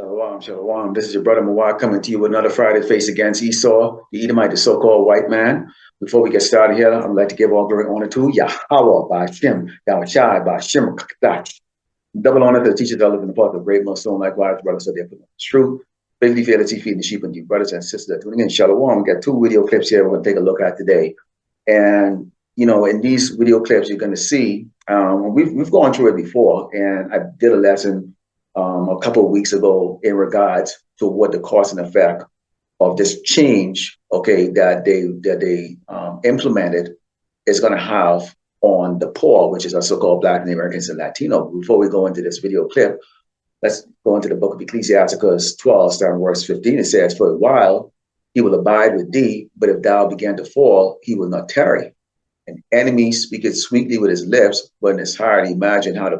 Shalom, shalom. This is your brother Mawad coming to you with another Friday Face Against Esau, the Edomite, the so-called white man. Before we get started here, I'd like to give all glory and honor to Yahweh, Ba'Shem, Yahweh Ba'Shem, Kadash. Double honor to the teachers that live in the part of great Muslim, likewise, brothers so they're putting the truth. Basically, fealty, feeding the sheep and you brothers and sisters that tuning in. Shalom. We got two video clips here we're going to take a look at today. And, you know, in these video clips, you're going to see, we've gone through it before, and I did a lesson a couple of weeks ago in regards to what the cause and effect of this change, okay, that they implemented is going to have on the poor, which is our so-called Black and Americans and Latino. Before we go into this video clip, let's go into the book of Ecclesiasticus 12, starting verse 15. It says, "For a while he will abide with thee, but if thou begin to fall, he will not tarry. An enemy speaketh sweetly with his lips, but in his heart he imagine how to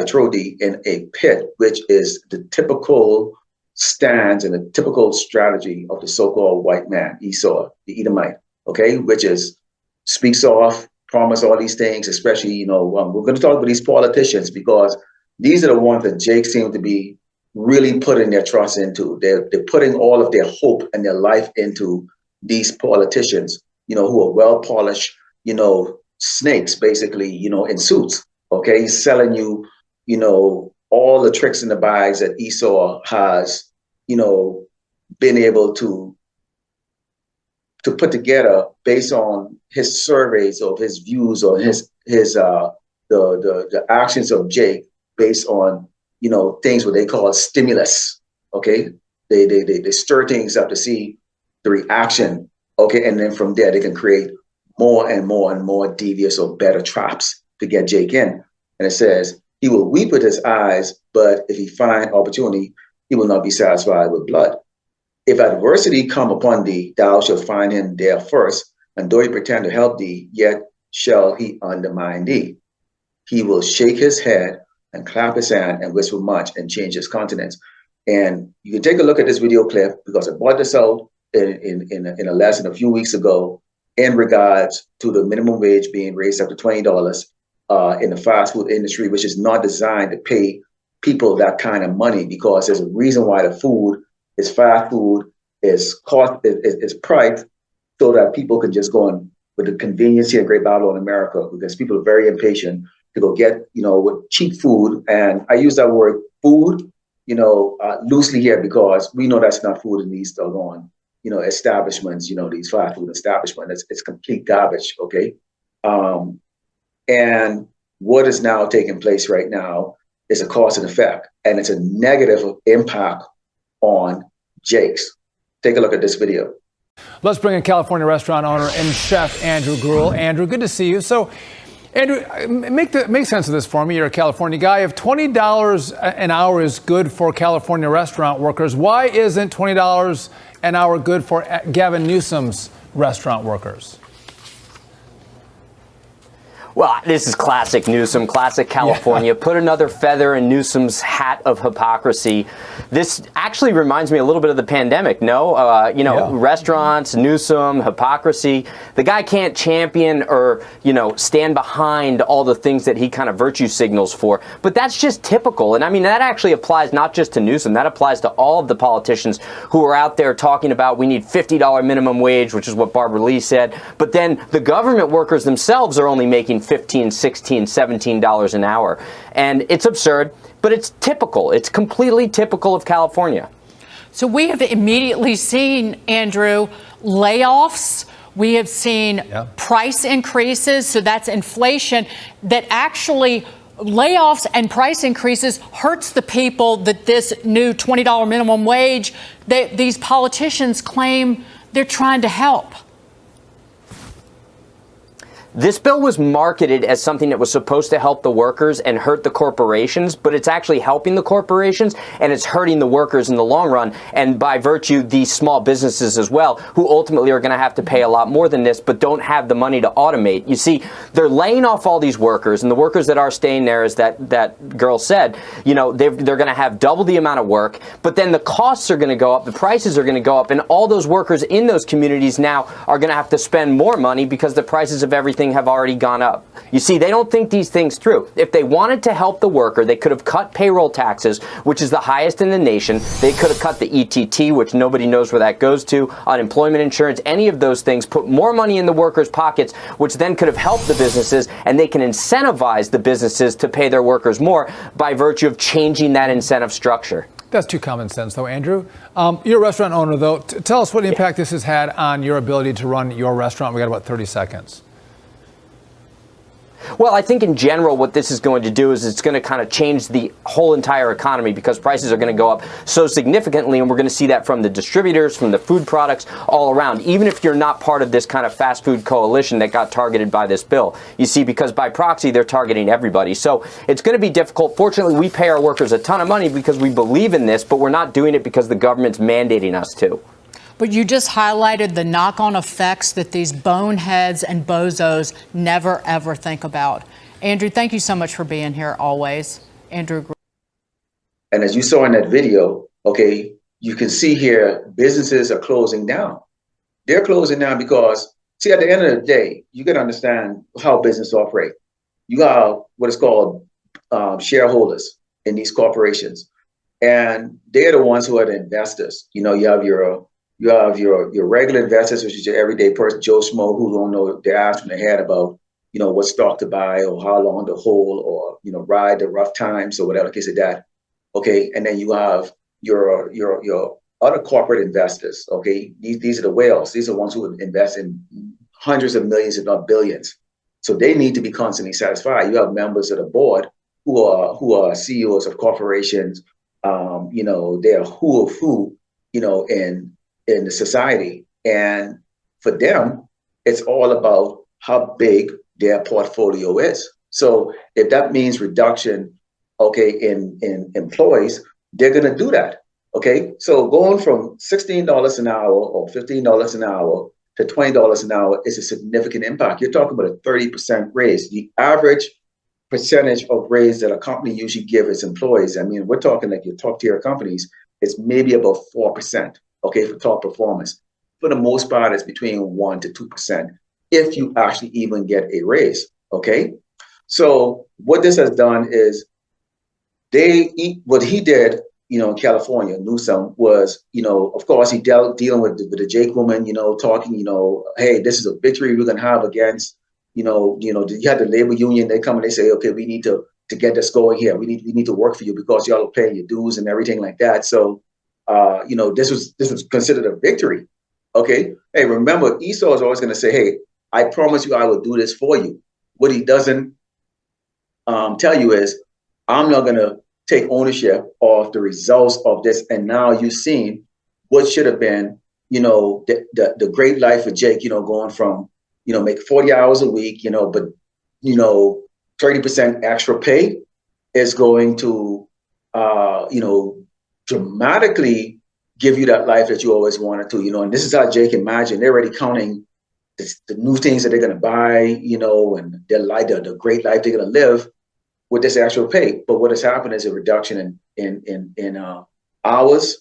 throw thee in a pit," which is the typical stance and the typical strategy of the so-called white man, Esau, the Edomite, okay, which is speaks off, promise all these things, especially, you know, we're going to talk about these politicians because these are the ones that Jake seemed to be really putting their trust into. They're putting all of their hope and their life into these politicians, you know, who are well-polished, you know, snakes, basically, you know, in suits, okay, selling you, you know, all the tricks in the bags that Esau has, you know, been able to put together based on his surveys of his views or the actions of Jake based on, you know, things what they call stimulus. Okay, they stir things up to see the reaction. Okay, and then from there they can create more and more and more devious or better traps to get Jake in. And it says, "He will weep with his eyes, but if he find opportunity, he will not be satisfied with blood. If adversity come upon thee, thou shalt find him there first, and though he pretend to help thee, yet shall he undermine thee. He will shake his head and clap his hand and whisper much and change his countenance." And you can take a look at this video clip because I brought this out in a lesson a few weeks ago in regards to the minimum wage being raised up to $20 in the fast food industry, which is not designed to pay people that kind of money, because there's a reason why the food is fast food, is priced so that people can just go on with the convenience here in Great Babylon, America, because people are very impatient to go get, you know, with cheap food. And I use that word food, you know, loosely here because we know that's not food in these doggone, you know, establishments, you know, these fast food establishments. It's complete garbage, okay? And what is now taking place right now is a cause and effect, and it's a negative impact on Jake's. Take a look at this video. Let's bring in California restaurant owner and chef Andrew Gruel. Andrew, good to see you. So, Andrew, make sense of this for me. You're a California guy. If $20 an hour is good for California restaurant workers, why isn't $20 an hour good for Gavin Newsom's restaurant workers? Well, this is classic Newsom, classic California. Yeah. Put another feather in Newsom's hat of hypocrisy. This actually reminds me a little bit of the pandemic, no? Restaurants, Newsom, hypocrisy. The guy can't champion or, you know, stand behind all the things that he kind of virtue signals for. But that's just typical. And I mean, that actually applies not just to Newsom. That applies to all of the politicians who are out there talking about we need $50 minimum wage, which is what Barbara Lee said. But then the government workers themselves are only making $15, $16, $17 an hour. And it's absurd, but it's typical. It's completely typical of California. So we have immediately seen, Andrew, layoffs. We have seen price increases. So that's inflation that actually layoffs and price increases hurts the people that this new $20 minimum wage, these politicians claim they're trying to help. This bill was marketed as something that was supposed to help the workers and hurt the corporations, but it's actually helping the corporations and it's hurting the workers in the long run. And by virtue, these small businesses as well, who ultimately are going to have to pay a lot more than this, but don't have the money to automate. You see, they're laying off all these workers, and the workers that are staying there, as that girl said, you know, they're going to have double the amount of work, but then the costs are going to go up, the prices are going to go up, and all those workers in those communities now are going to have to spend more money because the prices of everything everything have already gone up. You see, they don't think these things through. If they wanted to help the worker, they could have cut payroll taxes, which is the highest in the nation. They could have cut the ETT, which nobody knows where that goes to, unemployment insurance, any of those things, put more money in the workers' pockets, which then could have helped the businesses, and they can incentivize the businesses to pay their workers more by virtue of changing that incentive structure. That's too common sense, though, Andrew. You're a restaurant owner, though. Tell us what impact this has had on your ability to run your restaurant. We got about 30 seconds. Well, I think in general what this is going to do is it's going to kind of change the whole entire economy, because prices are going to go up so significantly, and we're going to see that from the distributors, from the food products, all around, even if you're not part of this kind of fast food coalition that got targeted by this bill. You see, because by proxy, they're targeting everybody. So it's going to be difficult. Fortunately, we pay our workers a ton of money because we believe in this, but we're not doing it because the government's mandating us to. But you just highlighted the knock-on effects that these boneheads and bozos never, ever think about. Andrew, thank you so much for being here always. Andrew. And as you saw in that video, okay, you can see here businesses are closing down. They're closing down because, see, at the end of the day, you got to understand how business operate. You have what is called shareholders in these corporations, and they're the ones who are the investors. You know, you have your regular investors, which is your everyday person, Joe Schmo, who don't know their ass from their head about, you know, what stock to buy or how long to hold or, you know, ride the rough times or whatever the case of that. Okay. And then you have your other corporate investors. Okay. These are the whales. These are the ones who invest in hundreds of millions, if not billions. So they need to be constantly satisfied. You have members of the board who are CEOs of corporations. You know, they're who of who, you know, in the society. And for them, it's all about how big their portfolio is. So if that means reduction, okay, in employees, they're going to do that. Okay. So going from $16 an hour or $15 an hour to $20 an hour is a significant impact. You're talking about a 30% raise. The average percentage of raise that a company usually give its employees, I mean, we're talking like your top tier companies, it's maybe about 4%. Okay, for top performance. For the most part, it's between 1% to 2% if you actually even get a raise. Okay, so what this has done is what he did, you know, in California, Newsom, was, you know, of course, he dealing with the Jake woman, you know, talking, you know, hey, this is a victory we're gonna have against, you had the labor union. They come and they say, okay, we need to get this going here. We need to work for you because y'all are paying your dues and everything like that. So. You know, this was considered a victory. Okay. Hey, remember, Esau is always going to say, hey, I promise you I will do this for you. What he doesn't tell you is, I'm not going to take ownership of the results of this. And now you've seen what should have been, you know, the great life of Jake, you know, going from, you know, make 40 hours a week, you know, but, you know, 30% extra pay is going to, you know, dramatically give you that life that you always wanted to, you know. And this is how Jake imagined. They're already counting the new things that they're going to buy, you know, and their life, the great life they're going to live with this actual pay. But what has happened is a reduction in hours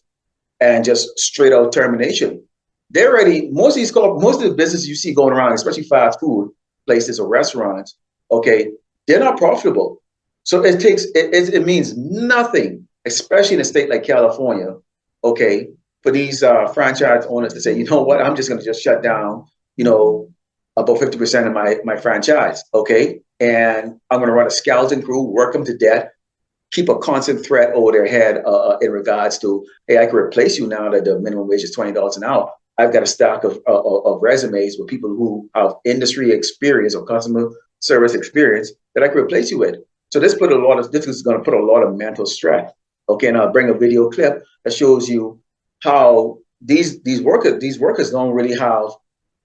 and just straight out termination. They're already, most of the businesses you see going around, especially fast food places or restaurants, okay, they're not profitable. So it means nothing, especially in a state like California, okay, for these franchise owners to say, you know what, I'm just going to just shut down, you know, about 50% of my franchise, okay? And I'm going to run a skeleton crew, work them to death, keep a constant threat over their head in regards to, hey, I can replace you now that the minimum wage is $20 an hour. I've got a stack of resumes with people who have industry experience or customer service experience that I can replace you with. So this is going to put a lot of mental stress. Okay, and I'll bring a video clip that shows you how these workers don't really have,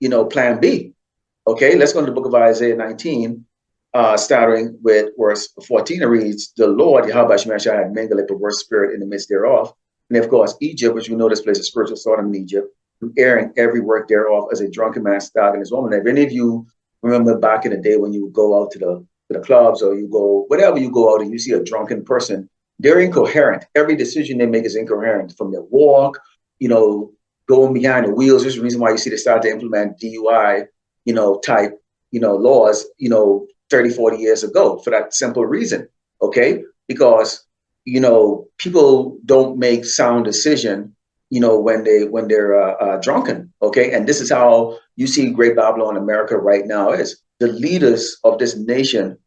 you know, plan B. Okay, let's go to the book of Isaiah 19, starting with verse 14. It reads, the Lord, Yahweh Shemashah, had mingled a perverse spirit in the midst thereof. And of course, Egypt, which we know this place is spiritual Sodom in Egypt, airing every work thereof as a drunken man stabbing his woman. If any of you remember back in the day when you would go out to the clubs or you go, whatever you go out and you see a drunken person, they're incoherent. Every decision they make is incoherent, from their walk, you know, going behind the wheels. There's a reason why you see they start to implement DUI, you know, type laws, 30, 40 years ago for that simple reason. Okay. Because, people don't make sound decision, when they're drunken. Okay. And this is how you see Great Babylon America right now is the leaders of this nation.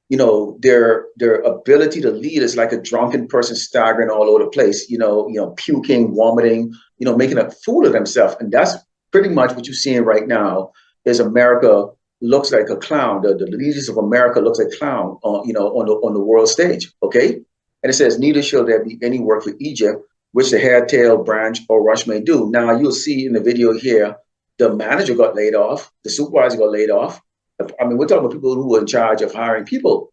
Their ability to lead is like a drunken person staggering all over the place, puking, vomiting, making a fool of themselves. And that's pretty much what you're seeing right now is America looks like a clown. The leaders of America looks like a clown on the world stage. Okay. And it says, neither shall there be any work for Egypt, which the hair, tail, branch, or rush may do. Now you'll see in the video here, the manager got laid off, the supervisor got laid off. I mean, we're talking about people who were in charge of hiring people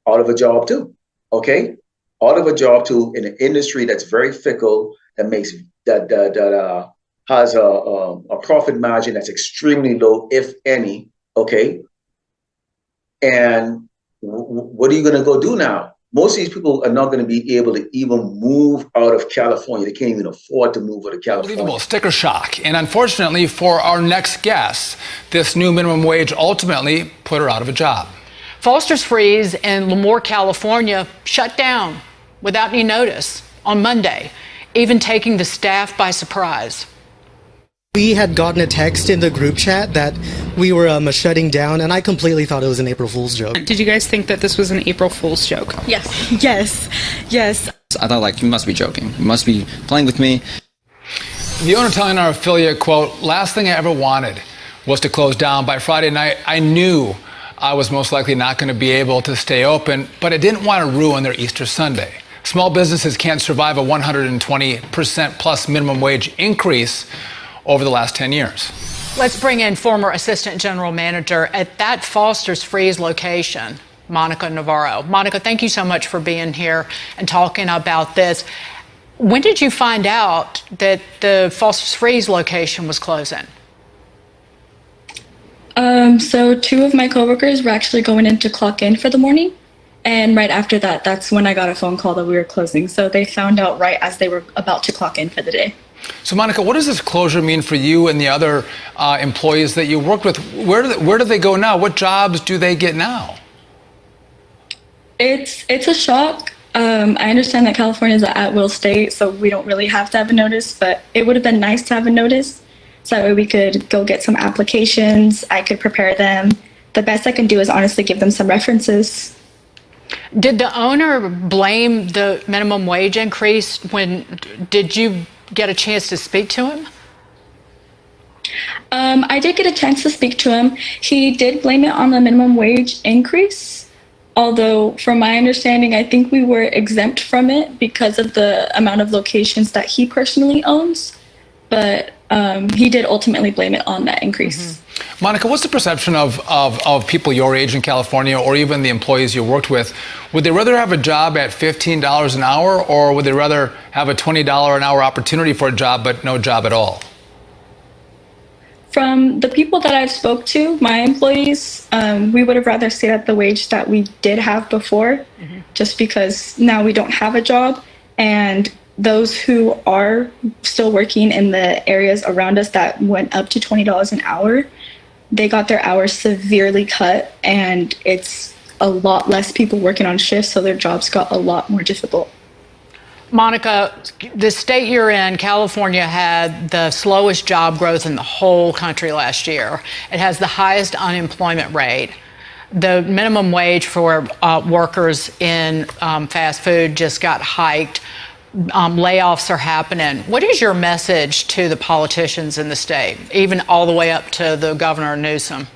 out of a job too, okay? Out of a job too in an industry that's very fickle, that makes that has a profit margin that's extremely low, if any, okay? And what are you going to go do now? Most of these people are not going to be able to even move out of California. They can't even afford to move out of California. Unbelievable sticker shock. And unfortunately for our next guest, this new minimum wage ultimately put her out of a job. Foster's Freeze in Lemoore, California shut down without any notice on Monday, even taking the staff by surprise. We had gotten a text in the group chat that we were shutting down, and I completely thought it was an April Fool's joke. Did you guys think that this was an April Fool's joke? Yes. Yes. I thought, you must be joking. You must be playing with me. The owner telling our affiliate, quote, last thing I ever wanted was to close down. By Friday night, I knew I was most likely not going to be able to stay open, but I didn't want to ruin their Easter Sunday. Small businesses can't survive a 120% plus minimum wage increase over the last 10 years. Let's bring in former Assistant General Manager at that Foster's Freeze location, Monica Navarro. Monica, thank you so much for being here and talking about this. When did you find out that the Foster's Freeze location was closing? So two of my coworkers were actually going in to clock in for the morning. And right after that, that's when I got a phone call that we were closing. So they found out right as they were about to clock in for the day. So, Monica, what does this closure mean for you and the other employees that you worked with? Where do they go now? What jobs do they get now? It's a shock. I understand that California is an at-will state, so we don't really have to have a notice, but it would have been nice to have a notice. So that way we could go get some applications. I could prepare them. The best I can do is honestly give them some references. Did the owner blame the minimum wage increase? Did you get a chance to speak to him? I did get a chance to speak to him. He did blame it on the minimum wage increase, although from my understanding, I think we were exempt from it because of the amount of locations that he personally owns. But he did ultimately blame it on that increase. Mm-hmm. Monica, what's the perception of people your age in California, or even the employees you worked with? Would they rather have a job at $15 an hour, or would they rather have a $20 an hour opportunity for a job but no job at all? From the people that I spoke to, my employees, we would have rather stayed at the wage that we did have before, just because now we don't have a job. And those who are still working in the areas around us that went up to $20 an hour, they got their hours severely cut, and it's a lot less people working on shifts, so their jobs got a lot more difficult. Monica, the state you're in, California, had the slowest job growth in the whole country last year. It has the highest unemployment rate. The minimum wage for workers in fast food just got hiked. Layoffs are happening. What is your message to the politicians in the state, even all the way up to the Governor Newsom?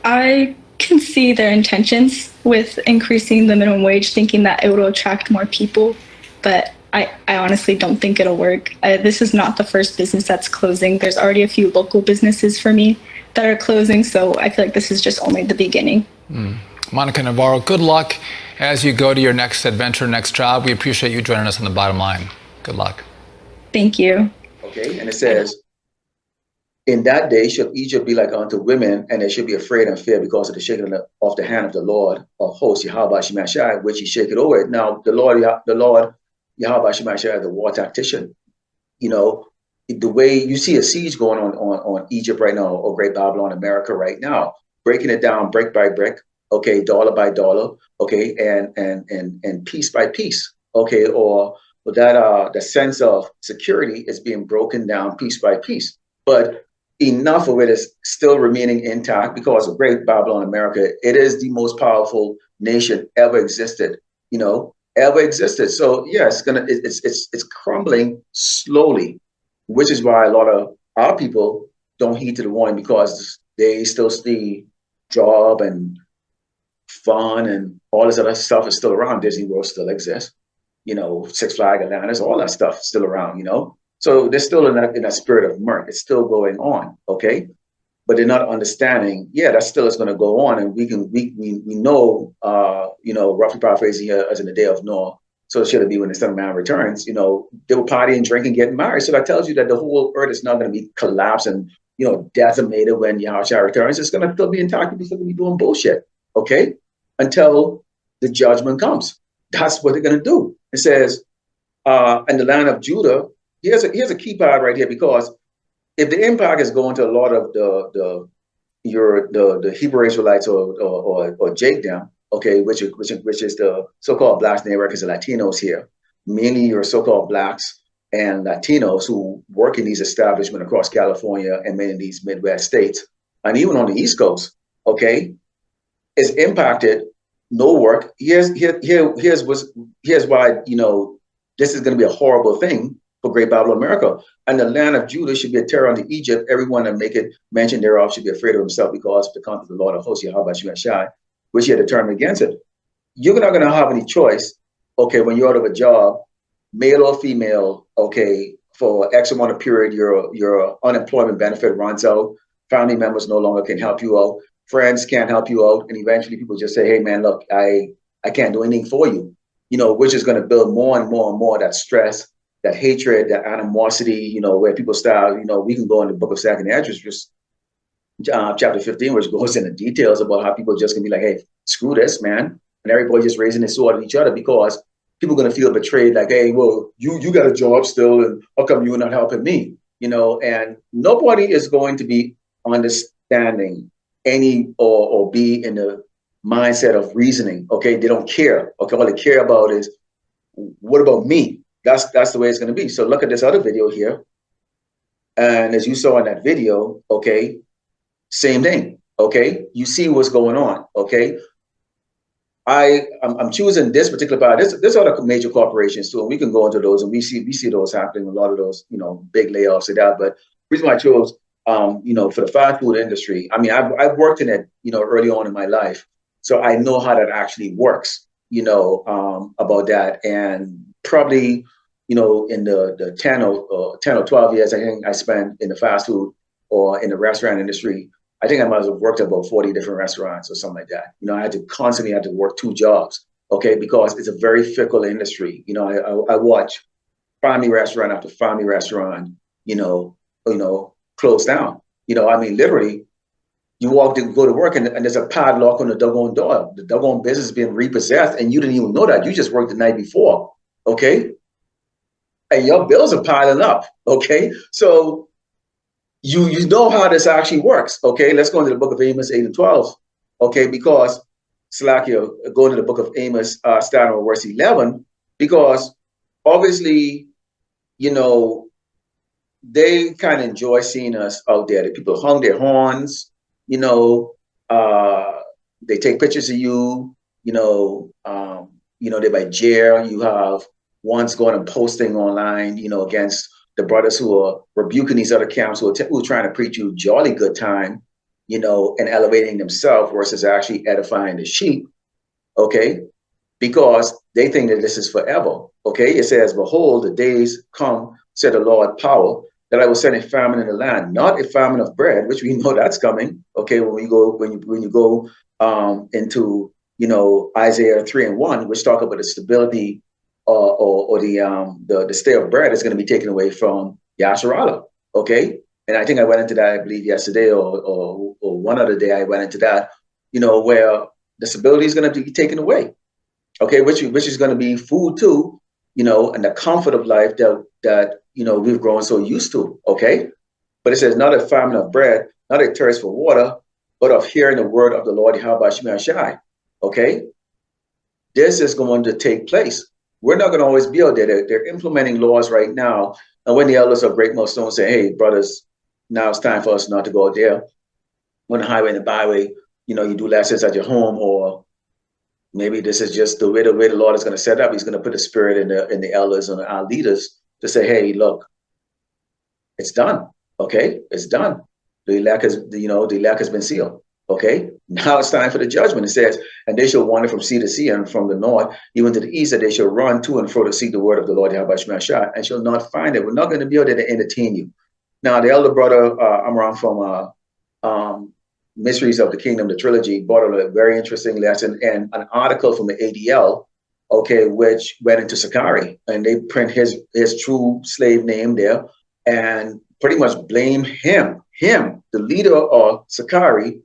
I can see their intentions with increasing the minimum wage, thinking that it will attract more people, but I honestly don't think it'll work. This is not the first business that's closing. There's already a few local businesses for me that are closing, so I feel like this is just only the beginning. Monica Navarro, good luck as you go to your next adventure, next job. We appreciate you joining us on The Bottom Line. Good luck. Thank you. Okay, and it says, in that day shall Egypt be like unto women, and they should be afraid and fear because of the shaking of the hand of the Lord of hosts, Yahweh Shemashai, which he shake it over it. Now, the Lord Yahweh Shemashai is the war tactician. the way you see a siege going on Egypt right now, or Great Babylon, America right now, breaking it down brick by brick, okay, dollar by dollar, okay, and piece by piece, okay, or that the sense of security is being broken down piece by piece. But enough of it is still remaining intact because of Great Babylon, America. It is the most powerful nation ever existed, ever existed. So yeah, it's crumbling slowly, which is why a lot of our people don't heed to the warning because they still see job and fun and all this other stuff is still around. Disney World still exists, Six Flags Atlantis, all that stuff is still around. So they're still in that spirit of mirth. It's still going on, okay? But they're not understanding, yeah, that still is going to go on, and we know, roughly paraphrasing here, as in the day of Noah, so should it be when the Son of Man returns. They were partying, drinking, getting married. So that tells you that the whole earth is not going to be collapsed and decimated when Yahushua returns. It's going to still be intact. People still going to be doing bullshit, okay, until the judgment comes. That's what they're going to do. It says, in the land of Judah, here's a key part right here, because if the impact is going to a lot of the Hebrew Israelites or Jake them, okay, which is the so-called blacks and Americans and Latinos here, mainly your so-called blacks and Latinos who work in these establishments across California and many of these Midwest states, and even on the East Coast, okay, is impacted. No work. Here's why this is going to be a horrible thing for Great Babylon, America. And the land of Judah should be a terror unto Egypt. Everyone that make it mention thereof should be afraid of himself, because the country of the Lord of hosts, Yahweh Shai, which he had determined against it. You're not going to have any choice, okay, when you're out of a job, male or female, okay, for X amount of period, your unemployment benefit runs out. Family members no longer can help you out. Friends can't help you out. And eventually people just say, hey, man, look, I can't do anything for you, which is going to build more and more and more that stress, that hatred, that animosity, where people start, we can go in the book of 2nd Esdras, chapter 15, which goes into details about how people just gonna be like, hey, screw this, man. And everybody just raising their sword at each other because people are gonna feel betrayed, like, hey, well, you got a job still, and how come you're not helping me? And nobody is going to be understanding any or be in the mindset of reasoning. Okay, they don't care. Okay, all they care about is, what about me? That's the way it's going to be. So look at this other video here. And as you saw in that video, okay, same thing. Okay, you see what's going on. Okay, I'm choosing this particular part. There's other major corporations too, and we can go into those, and we see those happening. A lot of those, big layoffs and that. But the reason why I chose, for the fast food industry, I mean, I've worked in it, early on in my life, so I know how that actually works. About that, and probably, in the 10 or 12 years I think I spent in the fast food or in the restaurant industry, I think I might have worked at about 40 different restaurants or something like that. I had to constantly work 2 jobs, okay, because it's a very fickle industry. I watch family restaurant after family restaurant, close down. I mean, literally, you go to work and there's a padlock on the doggone door. The doggone business is being repossessed, and you didn't even know that. You just worked the night before, okay? And your bills are piling up, okay? So you know how this actually works, okay? Let's go into the book of Amos 8 and 12, okay? Because, Slakia, go into the book of Amos, starting with verse 11, because obviously, they kind of enjoy seeing us out there. The people hung their horns, they take pictures of you, they by jail. You have ones going and posting online, against the brothers who are rebuking these other camps who are trying to preach you jolly good time, and elevating themselves versus actually edifying the sheep, okay? Because they think that this is forever, okay? It says, behold, the days come, said the Lord power, that I will send a famine in the land, not a famine of bread, which we know that's coming, okay? When you go into, Isaiah 3 and 1, which talk about the stability or the stay of bread is going to be taken away from Yasharallah, okay? And I think I went into that, I believe, yesterday or one other day I went into that, where the stability is going to be taken away, okay? Which is going to be food too, and the comfort of life that we've grown so used to. Okay, but it says not a famine of bread, not a thirst for water, but of hearing the word of the Lord Yahweh Shai. Okay, this is going to take place. We're not going to always be out there. They're implementing laws right now. And when the elders of Great Millstone say, hey, brothers, now it's time for us not to go out there on the highway and the byway, you do lessons at your home, or maybe this is just the way the Lord is going to set up. He's going to put the spirit in the elders and our leaders to say, hey, look, it's done. Okay, it's done. The elect has been sealed. Okay, now it's time for the judgment. It says, and they shall wander from sea to sea and from the north, even to the east, that they shall run to and fro to seek the word of the Lord Yahweh Shemashah, and shall not find it. We're not going to be able to entertain you. Now, the elder brother Amram from Mysteries of the Kingdom, the trilogy, brought out a very interesting lesson and an article from the ADL, okay, which went into Sakari, and they print his true slave name there and pretty much blame him, the leader of Sakari,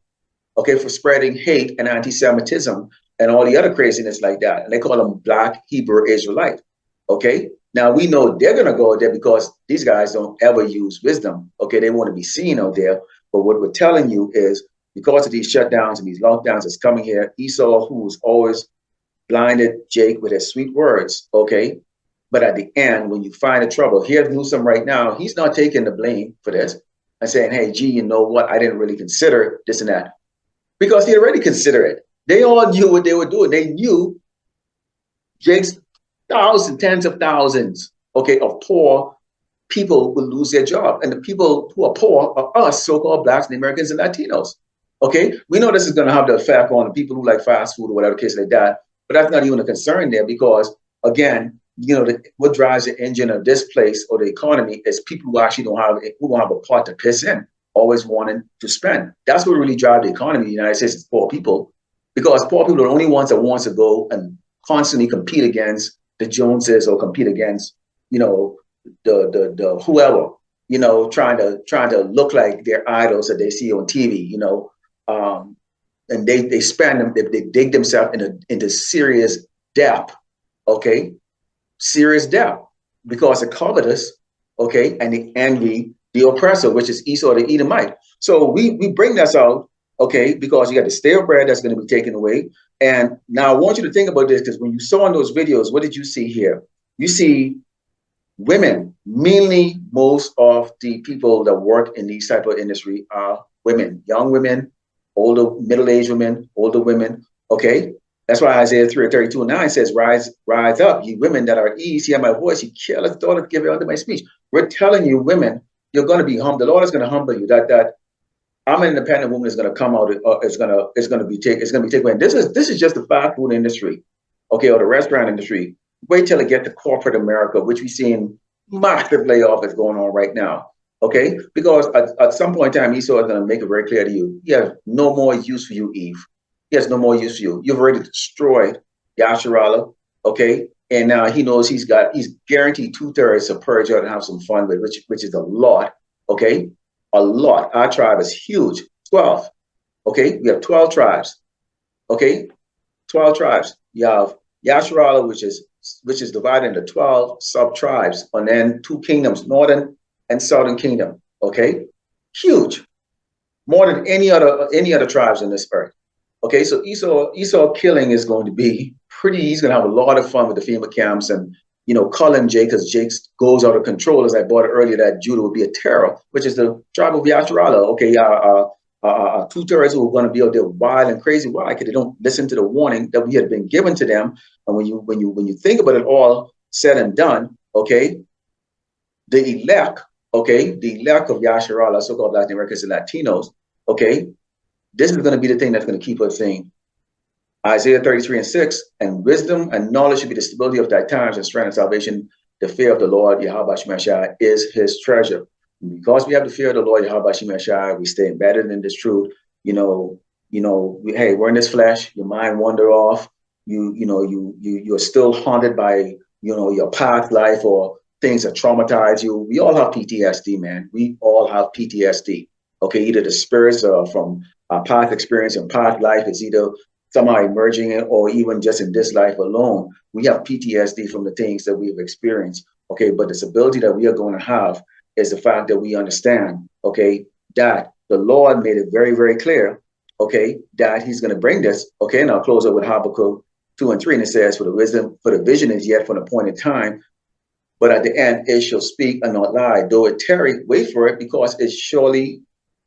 okay, for spreading hate and anti-Semitism and all the other craziness like that. And they call him Black Hebrew Israelite. Okay. Now we know they're going to go there because these guys don't ever use wisdom. Okay. They want to be seen out there. But what we're telling you is because of these shutdowns and these lockdowns that's coming here, Esau, who's always blinded Jake with his sweet words. Okay. But at the end, when you find the trouble, here's Newsom right now. He's not taking the blame for this and saying, hey, gee, you know what? I didn't really consider this and that. Because he already considered it. They all knew what they were doing. They knew Jake's tens of thousands, okay, of poor people will lose their job. And the people who are poor are us, so-called Blacks and Americans and Latinos. Okay, we know this is going to have the effect on the people who like fast food or whatever case like that. But that's not even a concern there because, again, what drives the engine of this place or the economy is people who actually don't have a pot to piss in, always wanting to spend. That's what really drives the economy in the United States is poor people, because poor people are the only ones that wants to go and constantly compete against the Joneses or compete against, the whoever, trying to look like their idols that they see on TV, and they spend them, they dig themselves into serious debt, okay? Serious debt because of covetous, okay, and the envy, the oppressor, which is Esau the Edomite. So we bring this out, okay, because you got the stale bread that's going to be taken away. And now I want you to think about this, because when you saw in those videos, what did you see here? You see women. Mainly, most of the people that work in these type of industry are women, young women, older, middle-aged women, older women, okay? That's why Isaiah 3:32-9 says, rise up, ye women that are ease, hear my voice, ye careless daughter, give ear unto my speech. We're telling you, women, you're going to be humbled. The Lord is going to humble you. That I'm an independent woman is going to come out. It's going to be taken away. This is just the fast food industry, okay, or the restaurant industry. Wait till it get to corporate America, which we're seeing massive layoff is going on right now. Okay, because at some point in time, Esau is going to make it very clear to you, he has no more use for you, Eve. He has no more use for you. You've already destroyed Yasharallah, okay? And now he knows he's guaranteed 2/3 of purge out and have some fun with, which is a lot, okay? A lot. Our tribe is huge, 12, okay? We have 12 tribes, okay? 12 tribes. You have Yasharallah, which is divided into 12 sub-tribes, and then 2 kingdoms, northern and southern kingdom, okay? Huge. More than any other tribes in this earth. Okay, so Esau killing is going to be pretty. He's going to have a lot of fun with the FEMA camps and, calling Jake, because Jake goes out of control. As I brought it earlier, that Judah would be a terror, which is the tribe of Yasharallah. Okay, 2/3 who are going to be out there wild and crazy. Why? Because they don't listen to the warning that we had been given to them. And when you think about it all said and done, okay, the elect of Yasharallah, so-called Black Americans and Latinos, okay. This is going to be the thing that's going to keep us saying Isaiah 33:6, and wisdom and knowledge should be the stability of thy times and strength and salvation. The fear of the Lord, Yahweh Shemashah, is his treasure. And because we have the fear of the Lord, Yahweh Shemashah, we stay embedded in this truth. Hey, we're in this flesh, your mind wander off. You're still haunted by, your past life or things that traumatize you. We all have PTSD, man. We all have PTSD. Okay, either the spirits from our past experience and past life is either somehow emerging or even just in this life alone, we have PTSD from the things that we've experienced. Okay, but this ability that we are going to have is the fact that we understand, okay, that the Lord made it very, very clear, okay, that he's going to bring this. Okay, and I'll close up with Habakkuk 2 and 3, and it says, for the vision is yet for an appointed time, but at the end it shall speak and not lie. Though it tarry, wait for it, because it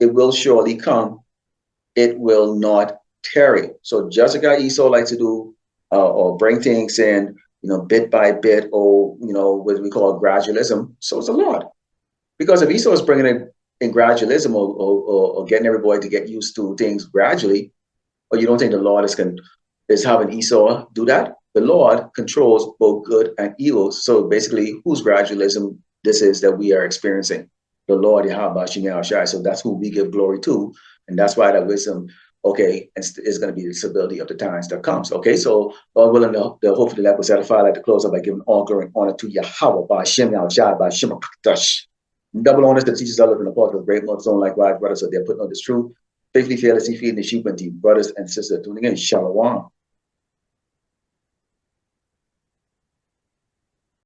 will surely come. It will not tarry. So just like Esau likes to do, or bring things in, bit by bit, or, what we call gradualism, so is the Lord. Because if Esau is bringing it in gradualism, or getting everybody to get used to things gradually, or you don't think the Lord is having Esau do that? The Lord controls both good and evil. So basically, whose gradualism this is that we are experiencing? The Lord Yahweh Shai. So that's who we give glory to. And that's why that wisdom, okay, is going to be the stability of the times that comes. Okay, so Lord willing, the hopefully that was edified. I'd like to close up by giving all glory and honor to Yahweh by Shem Yahweh by Shem Kadash. Double honors that teachers are living apart with great mothers on likewise, brothers, so they're putting on this truth. Faithfully, fearlessly feeding the sheep and deep brothers and sisters tuning in. Shalom.